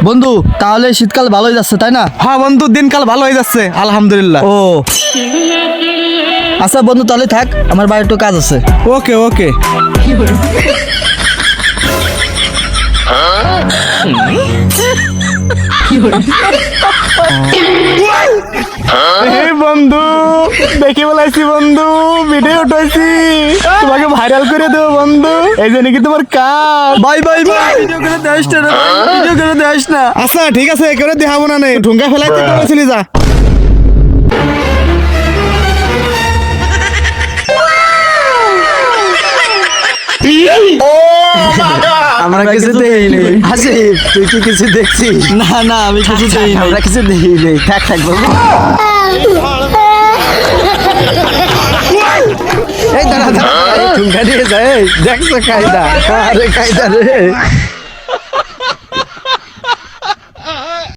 বন্ধু তাহলে শীতকাল ভালোই যাচ্ছে তাই না? হ্যাঁ বন্ধু, দিনকাল ভালো হয়ে যাচ্ছে আলহামদুলিল্লাহ। ও আচ্ছা বন্ধু তাহলে থাক, আমার বাড়ি একটু কাজ আছে। ওকে ওকে। বন্ধু দেখি বলাইছি বন্ধু, ভিডিও উঠাইছি, তোমাকে ভাইরাল করে দেবো বন্ধু, এই জন্য কি তোমার কাজ। বাই বাই বাই, ভিডিও করে দেস না, ভিডিও করে দেস না। আচ্ছা ঠিক আছে, করে দেখাবো না, নেই ঢুঙ্গা ফেলাইতে করেছিলি যা। আমরা কিছু দেইনি। আসিফ তুই কি কিছু দেখছিস? না না আমি কিছু দেইনি। আমরা কিছু দেখিনি, থাক থাক বাবু। এই দাঁড়া দাঁড়া, ঢুঙ্গা দিয়ে যায়, দেখছো কায়দা, আরে কায়দা রে।